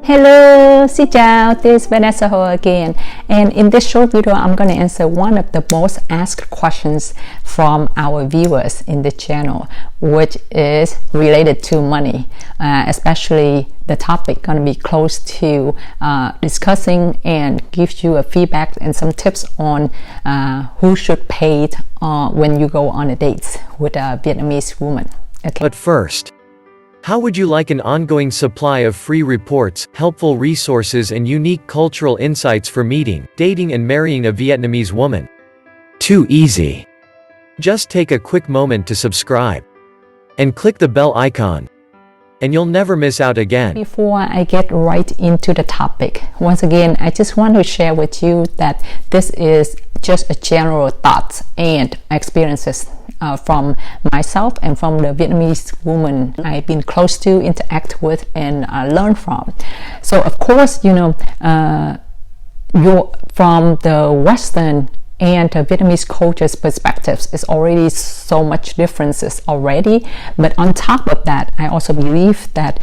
Hello, xin chào, this is Vanessa again. And in this short video, I'm going to answer one of the most asked questions from our viewers in the channel, which is related to money, especially the topic going to be close to discussing and gives you a feedback and some tips on who should pay when you go on a date with a Vietnamese woman. Okay. But first, how would you like an ongoing supply of free reports, helpful resources and unique cultural insights for meeting, dating and marrying a Vietnamese woman? Too easy. Just take a quick moment to subscribe and click the bell icon, and you'll never miss out again. Before I get right into the topic, once again, I just want to share with you that this is just a general thoughts and experiences from myself and from the Vietnamese woman I've been close to, interact with, and learn from. So of course, you're from the Western and the Vietnamese culture's perspectives is already so much differences already. But on top of that, I also believe that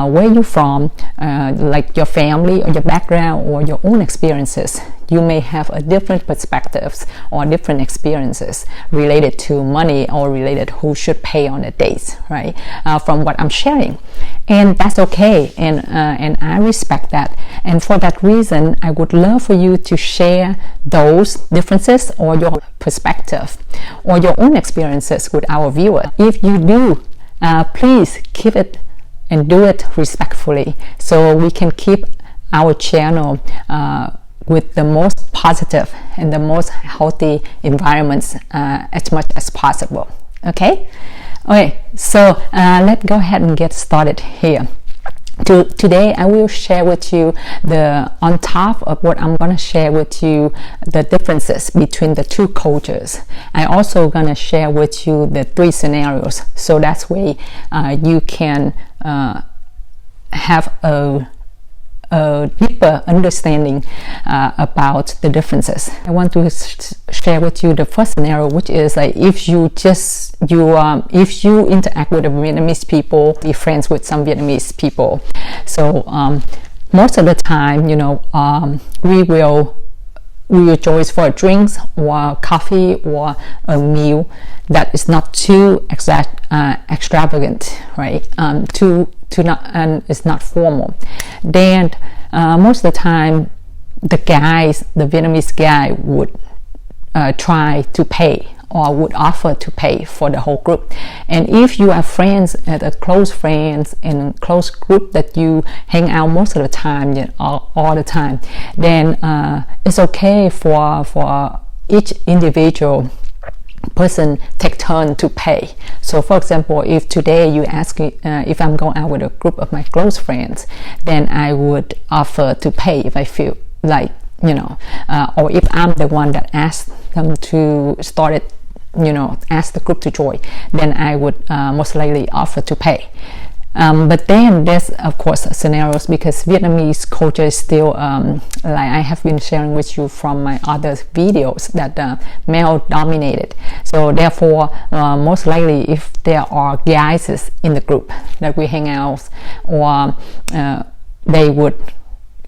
where you're from, like your family or your background or your own experiences, you may have a different perspectives or different experiences related to money or related who should pay on the dates, right? From what I'm sharing, and that's okay, and I respect that. And for that reason, I would love for you to share those differences or your perspective or your own experiences with our viewer. If you do, please keep it and do it respectfully, so we can keep our channel with the most positive and the most healthy environments as much as possible. Okay, so let's go ahead and get started here. Today I will share with you on top of what I'm going to share with you the differences between the two cultures. I also going to share with you the 3 scenarios, so that's way you can have a deeper understanding about the differences. I want to share with you the first scenario, which is like if you interact with the Vietnamese people, be friends with some Vietnamese people. So most of the time, we will choose for drinks or coffee or a meal that is not too extravagant, right? And it's not formal. Then most of the time, the Vietnamese guy would try to pay or would offer to pay for the whole group. And if you are friends at a close friends in close group that you hang out most of the time, all the time, then it's okay for each individual person take turn to pay. So for example, if today you ask me if I'm going out with a group of my close friends, then I would offer to pay if I feel like, or if I'm the one that asked them to start it, ask the group to join, then I would most likely offer to pay. But then there's of course scenarios, because Vietnamese culture is still like I have been sharing with you from my other videos, that male dominated. So therefore most likely if there are guys in the group that we hang out, or they would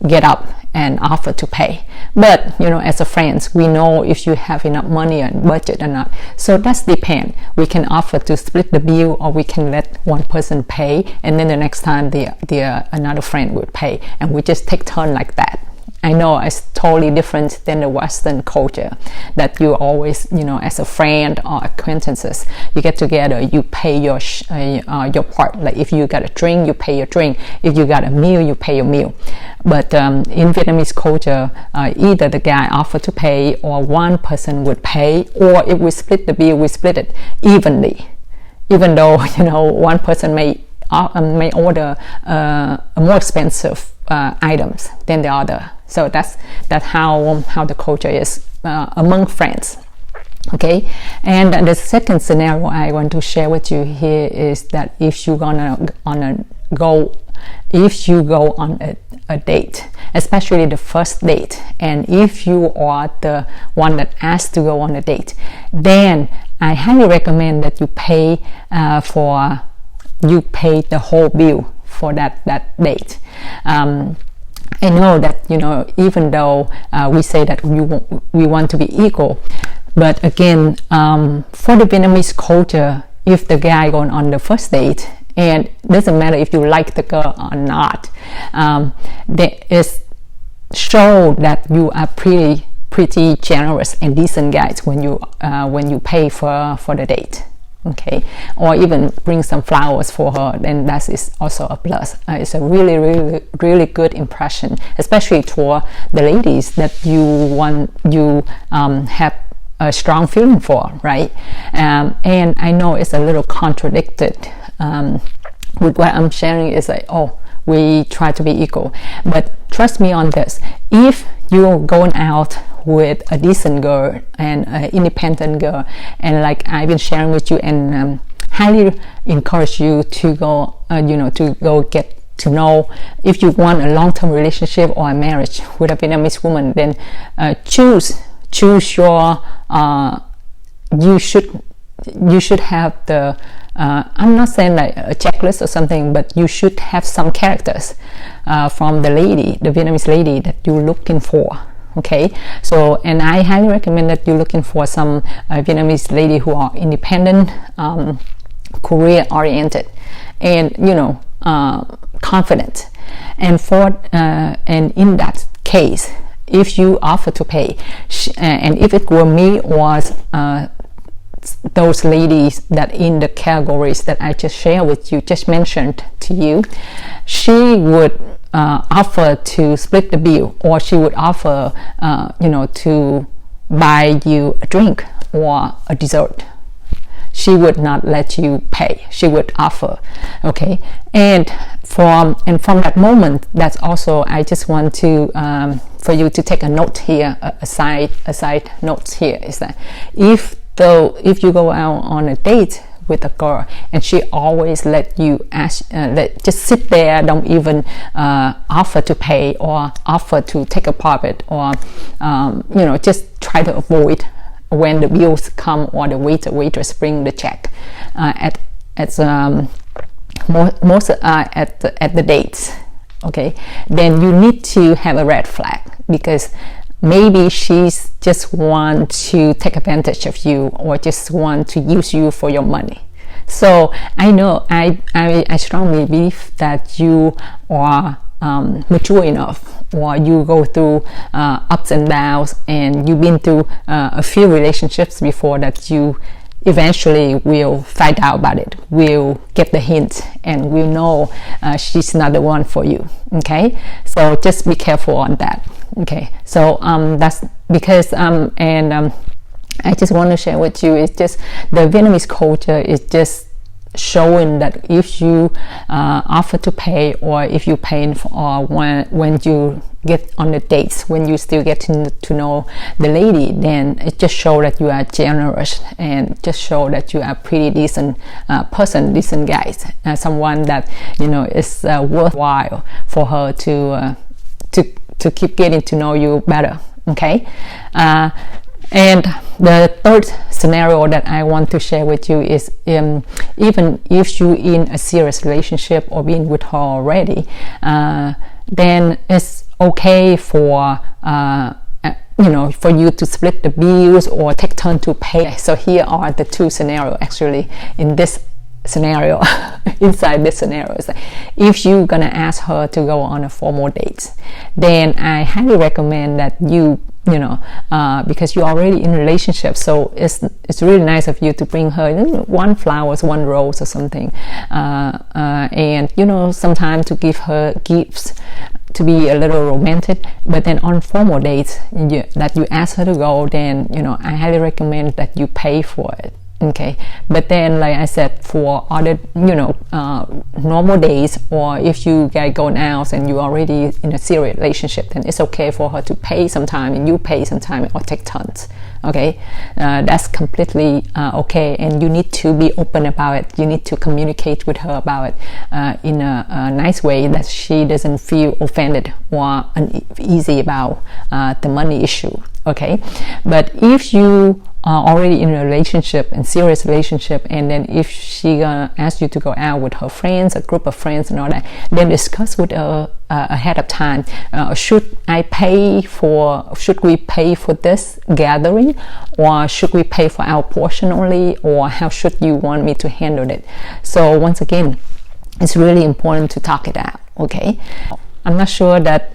get up and offer to pay. But as a friends, we know if you have enough money and budget or not. So that's depend. We can offer to split the bill, or we can let one person pay, and then the next time the another friend would pay, and we just take turn like that. I know it's totally different than the Western culture, that you always, as a friend or acquaintances, you get together, you pay your part. Like if you got a drink, you pay your drink. If you got a meal, you pay your meal. But in Vietnamese culture, either the guy offered to pay, or one person would pay, or if we split the bill, we split it evenly. Even though one person may order more expensive items than the other. So that's how the culture is among friends. Okay, and the second scenario I want to share with you here is that if you go on a date, especially the first date, and if you are the one that asked to go on a date, then I highly recommend that you pay the whole bill for that date. I know that, even though we say that we want to be equal, but again, for the Vietnamese culture, if the guy going on the first date, and doesn't matter if you like the girl or not, there is show that you are pretty generous and decent guys when you pay for the date. Okay, or even bring some flowers for her, then that is also a plus. It's a really good impression, especially for the ladies that you have a strong feeling for, right? And I know it's a little contradicted with what I'm sharing. Is like, oh, we try to be equal, but trust me on this: if you're going out with a decent girl and an independent girl, and like I've been sharing with you, and highly encourage you to go to go get to know, if you want a long-term relationship or a marriage with a Vietnamese woman, then choose your you should have the I'm not saying like a checklist or something, but you should have some characters from the Vietnamese lady that you're looking for. Okay, so, and I highly recommend that you're looking for some Vietnamese lady who are independent, career oriented, and confident. And and in that case, if you offer to pay, and if it were me or those ladies that in the categories that I just shared with you, just mentioned to you, she would offer to split the bill, or she would offer to buy you a drink or a dessert. She would not let you pay. She would offer. Okay, and from that moment, that's also, I just want to for you to take a note here, a side note here, is that if you go out on a date with a girl and she always let you just sit there, don't even offer to pay or offer to take a profit, or just try to avoid when the bills come or the waitress bring the check at the dates. Okay, then you need to have a red flag, because maybe she's just want to take advantage of you, or just want to use you for your money. So I know I strongly believe that you are mature enough, or you go through ups and downs, and you've been through a few relationships before, that you eventually will find out about it, will get the hint, and will know she's not the one for you. Okay, so just be careful on that. Okay, so that's because I just want to share with you, it's just the Vietnamese culture is just showing that if you offer to pay, or if you pay for, when you get on the dates, when you still get to know the lady, then it just show that you are generous, and just show that you are pretty decent person, decent guys, someone that is worthwhile for her to keep getting to know you better. Okay, and the third scenario that I want to share with you is, even if you in a serious relationship or been with her already, then it's okay for for you to split the bills or take turn to pay. So here are the two scenarios actually in this scenario. Inside this scenario is that if you're gonna ask her to go on a formal date, then I highly recommend that you because you're already in a relationship, so it's really nice of you to bring her one flowers, one rose or something, and sometimes to give her gifts, to be a little romantic. But then on formal dates that you ask her to go, then I highly recommend that you pay for it. Okay, but then like I said, for other normal days, or if you get going out and you're already in a serious relationship, then it's okay for her to pay sometime and you pay sometime, or take turns. Okay, that's completely okay, and you need to be open about it. You need to communicate with her about it in a nice way, that she doesn't feel offended or uneasy about the money issue. Okay, but if you already in a relationship and serious relationship, and then if she gonna ask you to go out with her friends, a group of friends and all that, then discuss with her ahead of time. Should we pay for this gathering, or should we pay for our portion only, or how should you want me to handle it? So once again, it's really important to talk it out. Okay, I'm not sure that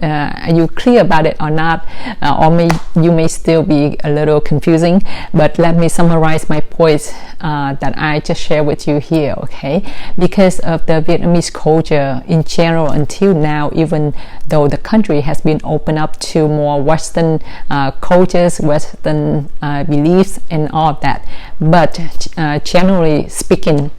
you clear about it or not, or you may still be a little confusing, but let me summarize my points that I just shared with you here. Okay, because of the Vietnamese culture in general until now, even though the country has been opened up to more Western cultures, Western beliefs and all of that, but generally speaking,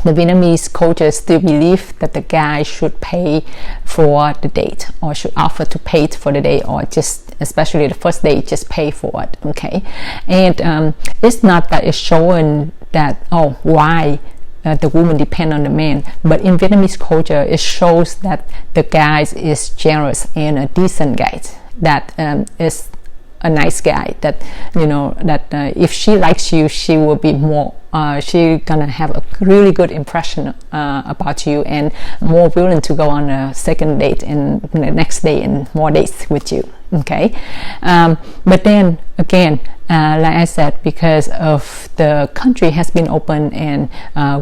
the Vietnamese culture still believe that the guy should pay for the date, or should offer to pay for the date, or just, especially the first date, just pay for it. Okay, and it's not that it's showing that, oh, why the woman depend on the man, but in Vietnamese culture it shows that the guy is generous and a decent guy, that is a nice guy, that that if she likes you, she will be more she gonna have a really good impression about you, and more willing to go on a second date and the next day and more dates with you. Okay, but then again, like I said, because of the country has been open and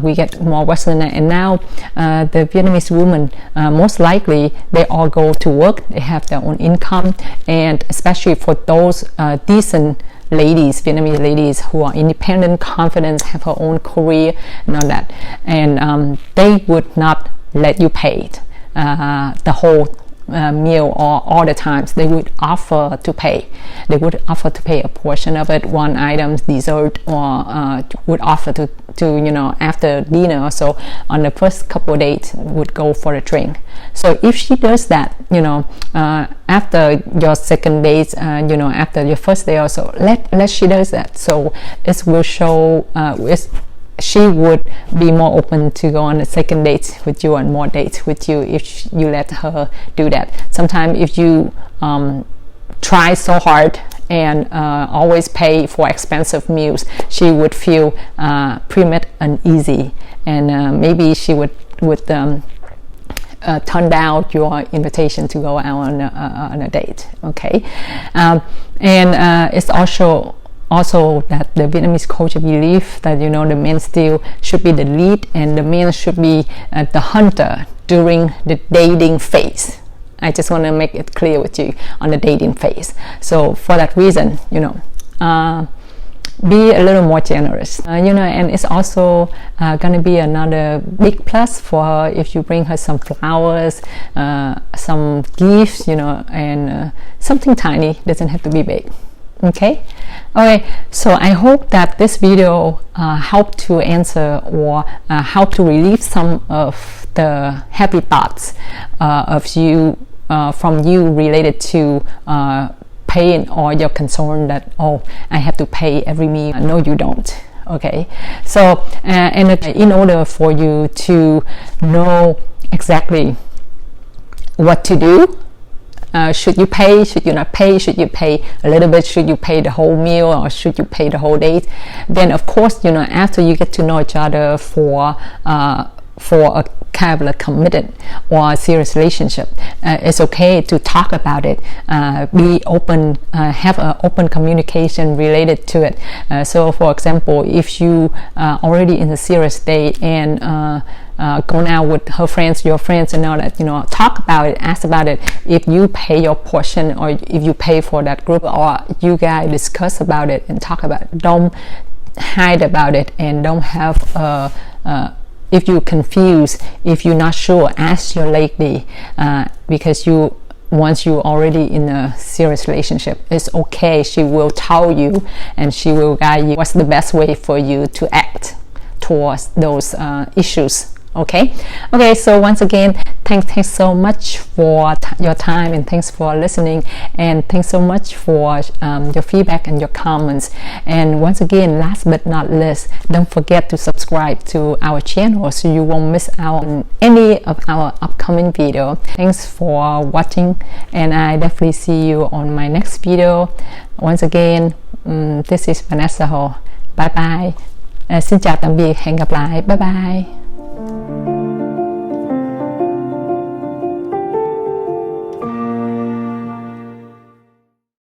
we get more Western, and now the Vietnamese women, most likely they all go to work, they have their own income, and especially for those decent ladies, Vietnamese ladies who are independent, confident, have her own career and all that, and they would not let you pay the whole meal or all the times. They would offer to pay. They would offer to pay a portion of it, one item, dessert, or would offer to after dinner or so, on the first couple of dates, would go for a drink. So if she does that, after your second date, after your first day or so, let she does that. So it will show she would be more open to go on a second date with you and more dates with you if you let her do that. Sometimes if you try so hard and always pay for expensive meals, she would feel pretty much uneasy, and maybe she would turn down your invitation to go out on a date. Okay, and it's also that the Vietnamese culture believe that the man still should be the lead, and the man should be the hunter during the dating phase. I just want to make it clear with you on the dating phase. So for that reason, be a little more generous, and it's also going to be another big plus for her if you bring her some flowers, some gifts, and something tiny, doesn't have to be big. Okay, so I hope that this video helped to answer or help to relieve some of the heavy thoughts from you related to paying, or your concern that, oh, I have to pay every meal. No, you don't. Okay, so and in order for you to know exactly what to do, should you pay, should you not pay, should you pay a little bit, should you pay the whole meal, or should you pay the whole date, then of course, after you get to know each other for a kind of a committed or a serious relationship, it's okay to talk about it, be open, have an open communication related to it. So for example, if you already in a serious date and going out with her friends, your friends, and all that, talk about it, ask about it. If you pay your portion, or if you pay for that group, or you guys discuss about it and talk about it. Don't hide about it, and don't have if you're confused, if you're not sure, ask your lady, because once you're already in a serious relationship, it's okay. She will tell you, and she will guide you what's the best way for you to act towards those issues. Okay, so once again, thanks so much for your time, and thanks for listening, and thanks so much for your feedback and your comments. And once again, last but not least, don't forget to subscribe to our channel so you won't miss out on any of our upcoming video. Thanks for watching, and I definitely see you on my next video. Once again, This is Vanessa Ho. Bye bye. Xin chào tạm biệt, hẹn gặp lại. Bye bye.